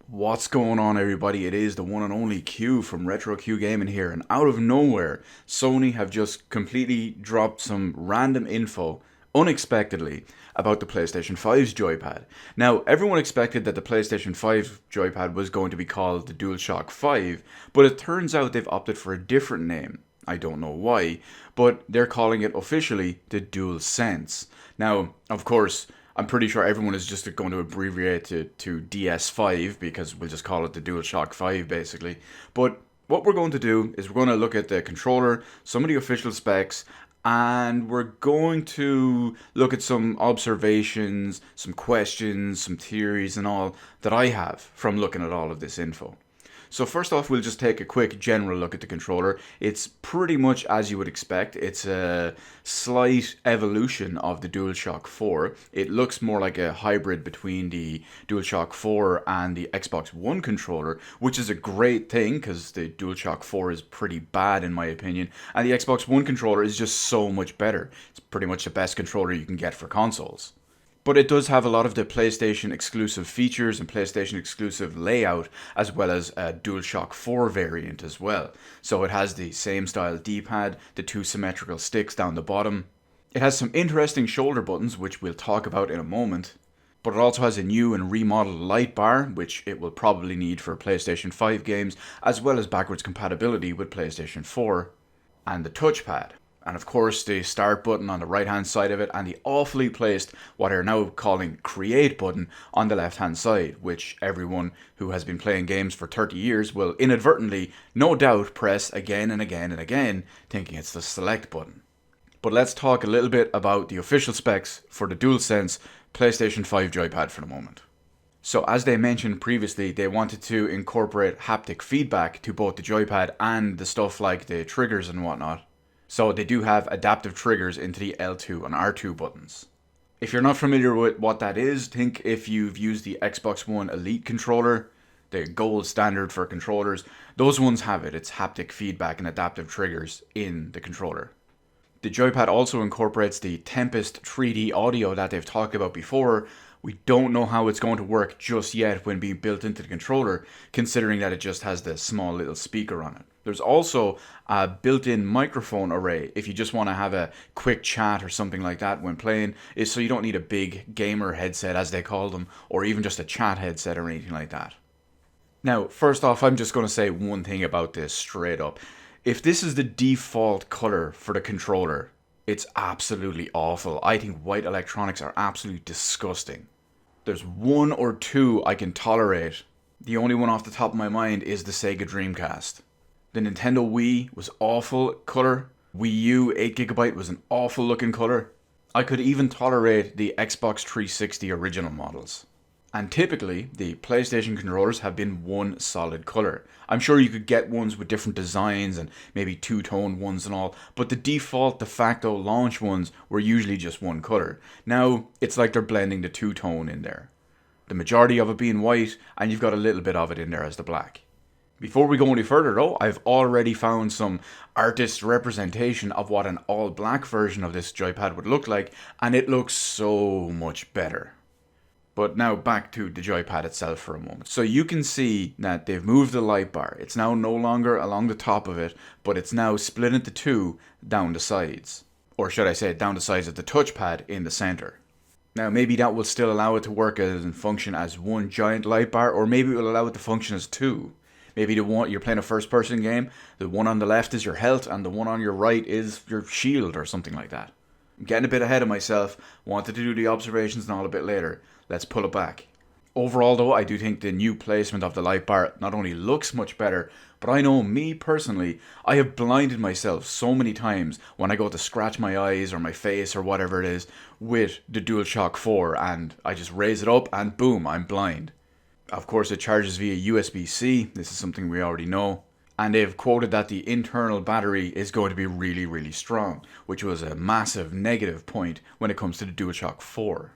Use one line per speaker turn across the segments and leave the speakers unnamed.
What's going on, everybody? It is the one and only Q from Retro Q Gaming here, and out of nowhere, Sony have just completely dropped some random info, unexpectedly, about the PlayStation 5's joypad. Now, everyone expected that the PlayStation 5 joypad was going to be called the DualShock 5, but it turns out they've opted for a different name. I don't know why, but they're calling it officially the DualSense. Now, of course, I'm pretty sure everyone is just going to abbreviate it to DS5 because we'll just call it the DualShock 5 basically. But what we're going to do is we're going to look at the controller, some of the official specs, and we're going to look at some observations, some questions, some theories, and all that I have from looking at all of this info. So first off, we'll just take a quick general look at the controller. It's pretty much as you would expect. It's a slight evolution of the DualShock 4. It looks more like a hybrid between the DualShock 4 and the Xbox One controller, which is a great thing because the DualShock 4 is pretty bad in my opinion, and the Xbox One controller is just so much better. It's pretty much the best controller you can get for consoles. But it does have a lot of the PlayStation exclusive features and PlayStation exclusive layout, as well as a DualShock 4 variant as well. So it has the same style D-pad, the two symmetrical sticks down the bottom. It has some interesting shoulder buttons, which we'll talk about in a moment. But it also has a new and remodeled light bar, which it will probably need for PlayStation 5 games, as well as backwards compatibility with PlayStation 4. And the touchpad. And of course the start button on the right hand side of it, and the awfully placed what are now calling create button on the left hand side, which everyone who has been playing games for 30 years will inadvertently, no doubt, press again and again and again, thinking it's the select button. But let's talk a little bit about the official specs for the DualSense PlayStation 5 joypad for the moment. So as they mentioned previously, they wanted to incorporate haptic feedback to both the joypad and the stuff like the triggers and whatnot. So they do have adaptive triggers into the L2 and R2 buttons. If you're not familiar with what that is, think if you've used the Xbox One Elite controller, the gold standard for controllers, those ones have it. It's haptic feedback and adaptive triggers in the controller. The joypad also incorporates the Tempest 3D audio that they've talked about before. We don't know how it's going to work just yet when being built into the controller, considering that it just has the small little speaker on it. There's also a built-in microphone array if you just want to have a quick chat or something like that when playing, is so you don't need a big gamer headset as they call them, or even just a chat headset or anything like that. Now, first off, I'm just going to say one thing about this straight up. If this is the default color for the controller, it's absolutely awful. I think white electronics are absolutely disgusting. There's one or two I can tolerate. The only one off the top of my mind is the Sega Dreamcast. The Nintendo Wii was awful color. Wii U 8GB was an awful looking color. I could even tolerate the Xbox 360 original models. And typically, the PlayStation controllers have been one solid color. I'm sure you could get ones with different designs and maybe two-tone ones and all, but the default de facto launch ones were usually just one color. Now, it's like they're blending the two-tone in there. The majority of it being white, and you've got a little bit of it in there as the black. Before we go any further though, I've already found some artist representation of what an all-black version of this joypad would look like, and it looks so much better. But now back to the joypad itself for a moment. So you can see that they've moved the light bar. It's now no longer along the top of it, but it's now split into two down the sides. Or should I say down the sides of the touchpad in the center. Now maybe that will still allow it to work and function as one giant light bar, or maybe it will allow it to function as two. Maybe the one you're playing a first person game, the one on the left is your health and the one on your right is your shield or something like that. I'm getting a bit ahead of myself, wanted to do the observations and all a bit later. Let's pull it back. Overall though, I do think the new placement of the light bar not only looks much better, but I know me personally, I have blinded myself so many times when I go to scratch my eyes or my face or whatever it is with the DualShock 4, and I just raise it up and boom, I'm blind. Of course, it charges via USB-C. This is something we already know. And they've quoted that the internal battery is going to be really, really strong, which was a massive negative point when it comes to the DualShock 4.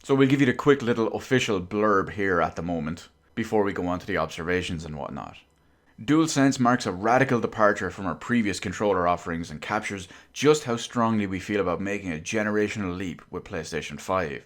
So we'll give you the quick little official blurb here at the moment, before we go on to the observations and whatnot. DualSense marks a radical departure from our previous controller offerings and captures just how strongly we feel about making a generational leap with PlayStation 5.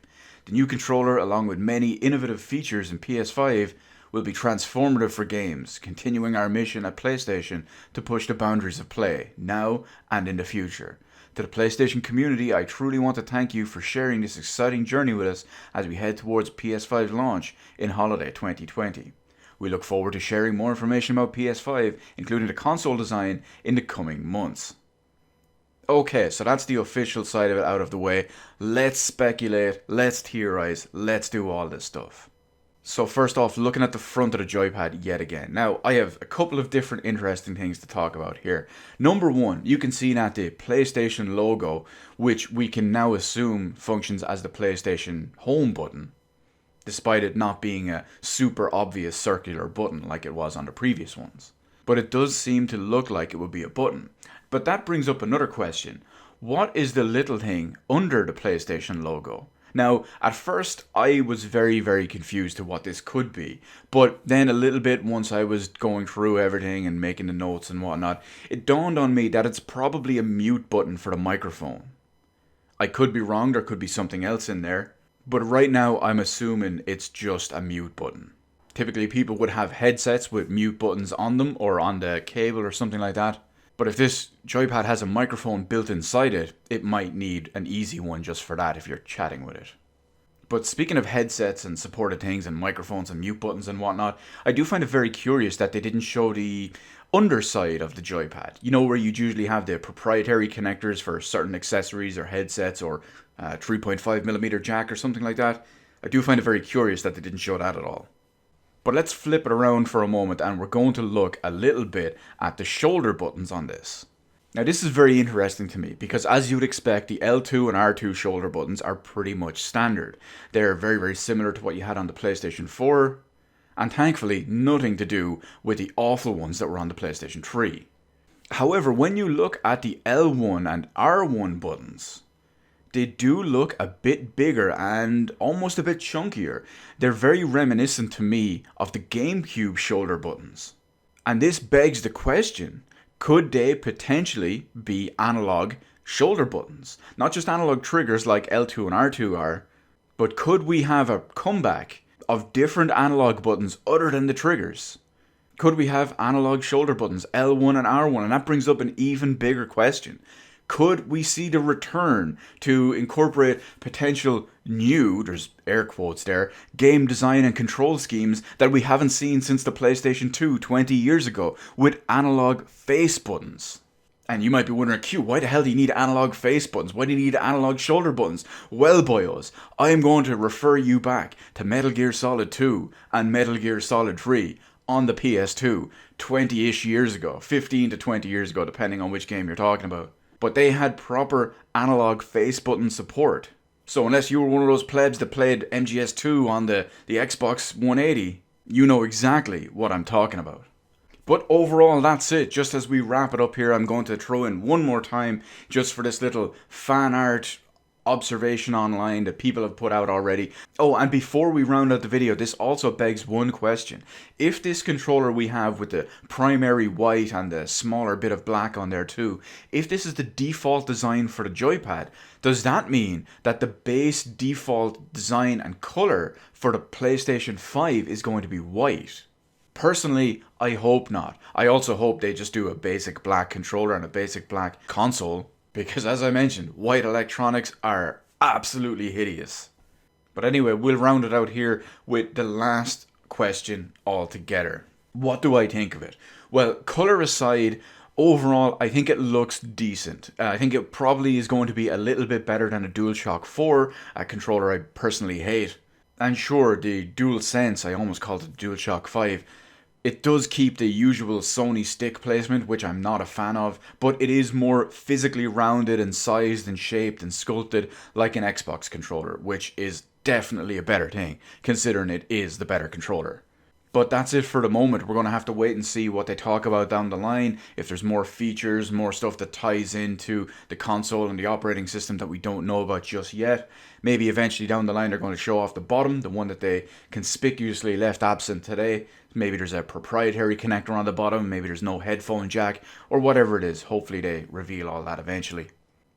The new controller, along with many innovative features in PS5, will be transformative for games, continuing our mission at PlayStation to push the boundaries of play, now and in the future. To the PlayStation community, I truly want to thank you for sharing this exciting journey with us as we head towards PS5 launch in holiday 2020. We look forward to sharing more information about PS5, including the console design, in the coming months. Okay, so that's the official side of it out of the way. Let's speculate, let's theorize, let's do all this stuff. So first off, looking at the front of the joypad yet again. Now, I have a couple of different interesting things to talk about here. Number one, you can see that the PlayStation logo, which we can now assume functions as the PlayStation home button, despite it not being a super obvious circular button like it was on the previous ones. But it does seem to look like it would be a button. But that brings up another question. What is the little thing under the PlayStation logo? Now, at first, I was very, very confused to what this could be. But then a little bit, once I was going through everything and making the notes and whatnot, it dawned on me that it's probably a mute button for the microphone. I could be wrong, there could be something else in there. But right now, I'm assuming it's just a mute button. Typically, people would have headsets with mute buttons on them or on the cable or something like that. But if this joypad has a microphone built inside it, it might need an easy one just for that if you're chatting with it. But speaking of headsets and supported things and microphones and mute buttons and whatnot, I do find it very curious that they didn't show the underside of the joypad. You know, where you usually have the proprietary connectors for certain accessories or headsets or 3.5mm jack or something like that. I do find it very curious that they didn't show that at all. But let's flip it around for a moment and we're going to look a little bit at the shoulder buttons on this. Now this is very interesting to me because as you would expect, the L2 and R2 shoulder buttons are pretty much standard. They're very, very similar to what you had on the PlayStation 4 and thankfully nothing to do with the awful ones that were on the PlayStation 3. However, when you look at the L1 and R1 buttons, they do look a bit bigger and almost a bit chunkier. They're very reminiscent to me of the GameCube shoulder buttons. And this begs the question, could they potentially be analog shoulder buttons? Not just analog triggers like L2 and R2 are, but could we have a comeback of different analog buttons other than the triggers? Could we have analog shoulder buttons, L1 and R1? And that brings up an even bigger question. Could we see the return to incorporate potential new, there's air quotes there, game design and control schemes that we haven't seen since the PlayStation 2 20 years ago with analog face buttons? And you might be wondering, Q, why the hell do you need analog face buttons? Why do you need analog shoulder buttons? Well, boyos, I am going to refer you back to Metal Gear Solid 2 and Metal Gear Solid 3 on the PS2 20-ish years ago, 15 to 20 years ago, depending on which game you're talking about. But they had proper analog face button support. So unless you were one of those plebs that played MGS2 on the Xbox 180, you know exactly what I'm talking about. But overall, that's it. Just as we wrap it up here, I'm going to throw in one more time just for this little fan art observation online that people have put out already. Oh, and before we round out the video, this also begs one question. If this controller we have with the primary white and the smaller bit of black on there too, if this is the default design for the joypad, does that mean that the base default design and color for the PlayStation 5 is going to be white? Personally, I hope not. I also hope they just do a basic black controller and a basic black console, because as I mentioned, white electronics are absolutely hideous. But anyway, we'll round it out here with the last question altogether. What do I think of it? Well, colour aside, overall, I think it looks decent. I think it probably is going to be a little bit better than a DualShock 4, a controller I personally hate. And sure, the DualSense, I almost called it DualShock 5, it does keep the usual Sony stick placement, which I'm not a fan of, but it is more physically rounded and sized and shaped and sculpted like an Xbox controller, which is definitely a better thing, considering it is the better controller. But that's it for the moment. We're going to have to wait and see what they talk about down the line. If there's more features, more stuff that ties into the console and the operating system that we don't know about just yet. Maybe eventually down the line they're going to show off the bottom, the one that they conspicuously left absent today. Maybe there's a proprietary connector on the bottom. Maybe there's no headphone jack or whatever it is. Hopefully they reveal all that eventually.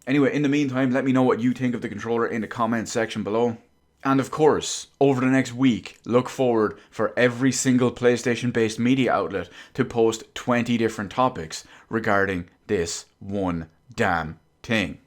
Anyway, in the meantime, let me know what you think of the controller in the comment section below. And of course, over the next week, look forward for every single PlayStation based media outlet to post 20 different topics regarding this one damn thing.